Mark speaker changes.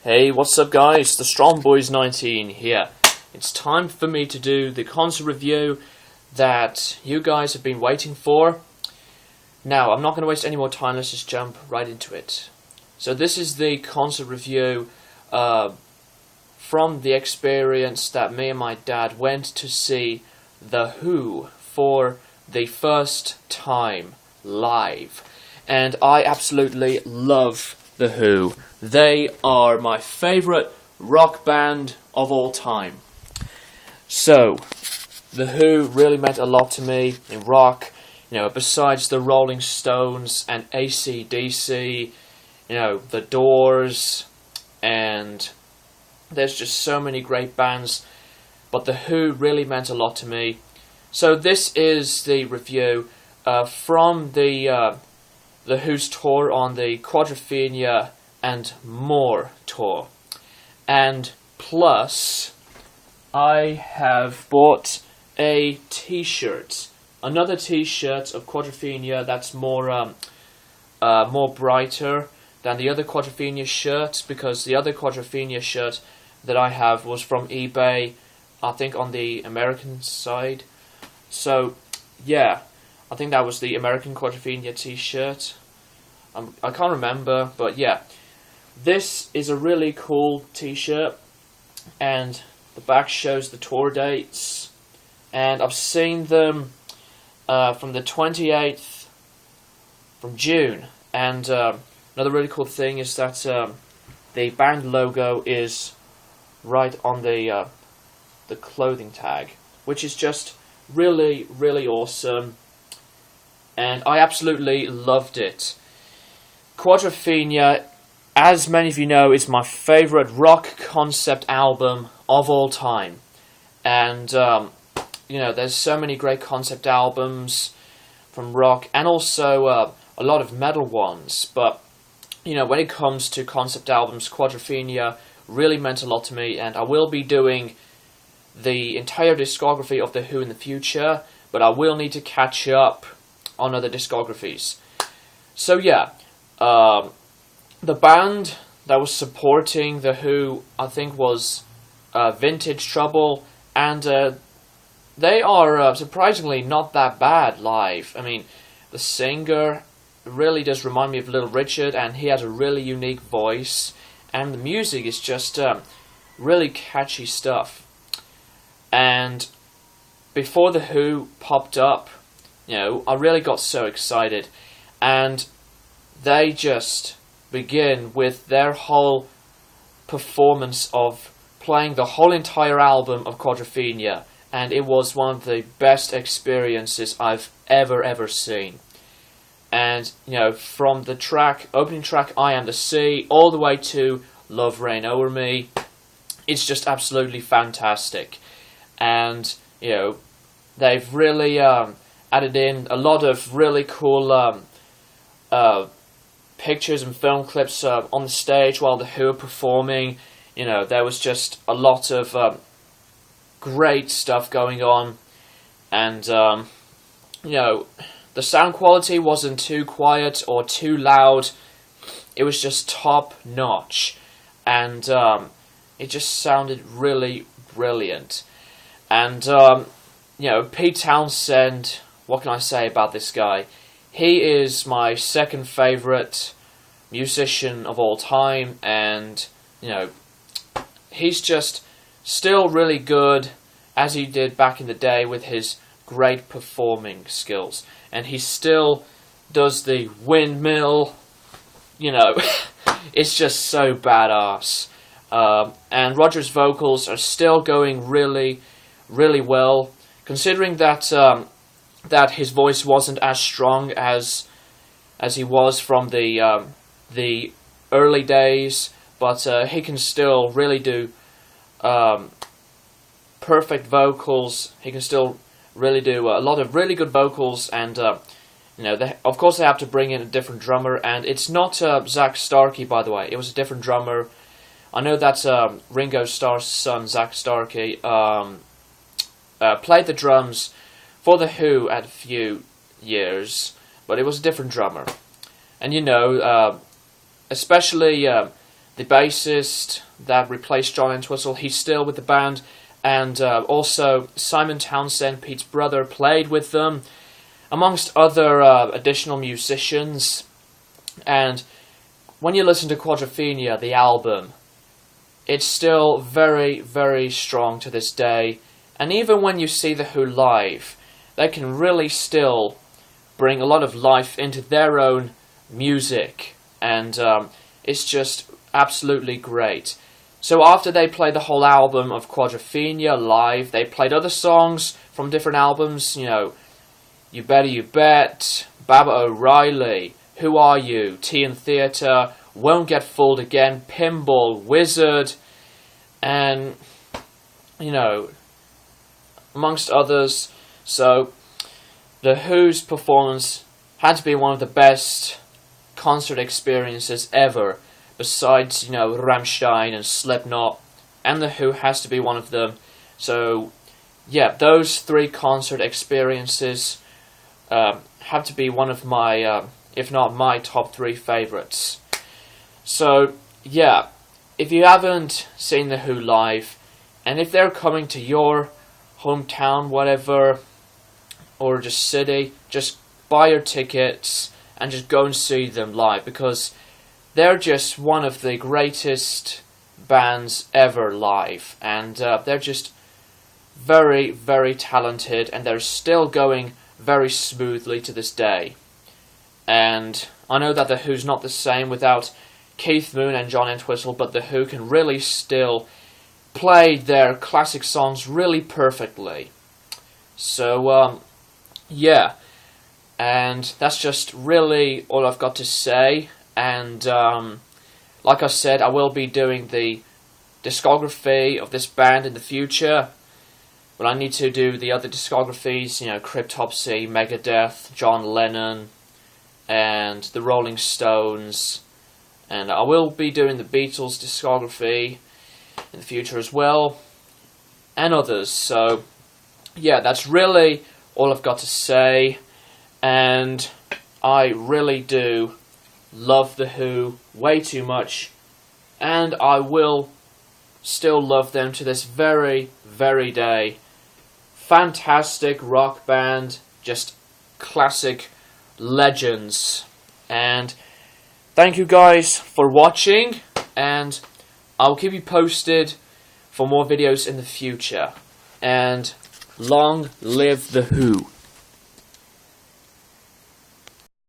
Speaker 1: Hey, what's up guys? The Strong Boys 19 here. It's time for me to do the concert review that you guys have been waiting for. Now, I'm not going to waste any more time, let's just jump right into it. So this is the concert review from the experience that me and my dad went to see The Who for the first time live. And I absolutely love The Who. They are my favourite rock band of all time. So, The Who really meant a lot to me in rock. You know, besides the Rolling Stones and AC/DC, you know, The Doors, and there's just so many great bands. But The Who really meant a lot to me. So this is the review from the Who's tour on the Quadrophenia and More tour. And plus, I have bought a t-shirt. Another t-shirt of Quadrophenia that's more brighter than the other Quadrophenia shirts, because the other Quadrophenia shirt that I have was from eBay, I think on the American side. So, yeah, I think that was the American Quadrophenia t-shirt. I can't remember, but yeah. This is a really cool t-shirt, and the back shows the tour dates. And I've seen them from the 28th from June. And another really cool thing is that the band logo is right on the clothing tag, which is just really, really awesome. And I absolutely loved it. Quadrophenia, as many of you know, is my favourite rock concept album of all time. And, you know, there's so many great concept albums from rock, and also a lot of metal ones. But, you know, when it comes to concept albums, Quadrophenia really meant a lot to me, and I will be doing the entire discography of The Who in the future, but I will need to catch up on other discographies. So, yeah. The band that was supporting The Who, I think, was Vintage Trouble, and they are surprisingly not that bad live. I mean, the singer really does remind me of Little Richard, and he has a really unique voice, and the music is just really catchy stuff. And before The Who popped up, you know, I really got so excited, and they just begin with their whole performance of playing the whole entire album of Quadrophenia, and it was one of the best experiences I've ever seen. And, you know, from the opening track I Am the Sea, all the way to Love Reign Over Me, it's just absolutely fantastic. And, you know, they've really added in a lot of really cool pictures and film clips on the stage while The Who are performing. You know, there was just a lot of great stuff going on, and you know, the sound quality wasn't too quiet or too loud. It was just top notch, and it just sounded really brilliant. And you know, Pete Townsend, what can I say about this guy? He is my second favourite musician of all time, and, you know, he's just still really good, as he did back in the day with his great performing skills. And he still does the windmill, you know, it's just so badass. And Roger's vocals are still going really, really well, considering that that his voice wasn't as strong as he was from the early days, but he can still really do perfect vocals. He can still really do a lot of really good vocals, and you know, of course they have to bring in a different drummer, and it's not Zach Starkey, by the way. It was a different drummer. I know that Ringo Starr's son, Zach Starkey, played the drums for The Who at a few years, but it was a different drummer. And you know, especially the bassist that replaced John Entwistle, he's still with the band, and also Simon Townsend, Pete's brother, played with them, amongst other additional musicians. And when you listen to Quadrophenia, the album, it's still very, very strong to this day. And even when you see The Who live, they can really still bring a lot of life into their own music. And it's just absolutely great. So after they played the whole album of Quadrophenia live, they played other songs from different albums, you know, You Better You Bet, Baba O'Reilly, Who Are You, Tea and Theatre, Won't Get Fooled Again, Pinball, Wizard, and, you know, amongst others. So The Who's performance had to be one of the best concert experiences ever, besides, you know, Rammstein and Slipknot, and The Who has to be one of them. So yeah, those three concert experiences have to be one of my, if not my top 3 favorites. So yeah, if you haven't seen The Who live, and if they're coming to your hometown, whatever, or just city, just buy your tickets and just go and see them live, because they're just one of the greatest bands ever live, and they're just very, very talented, and they're still going very smoothly to this day. And I know that The Who's not the same without Keith Moon and John Entwistle, but The Who can really still play their classic songs really perfectly. So yeah, and that's just really all I've got to say. And like I said, I will be doing the discography of this band in the future, but I need to do the other discographies, you know, Cryptopsy, Megadeth, John Lennon, and the Rolling Stones, and I will be doing the Beatles discography in the future as well, and others. So yeah, that's really all I've got to say, and I really do love The Who way too much, and I will still love them to this very, very day. Fantastic rock band, just classic legends. And thank you guys for watching, and I'll keep you posted for more videos in the future. And long live The Who.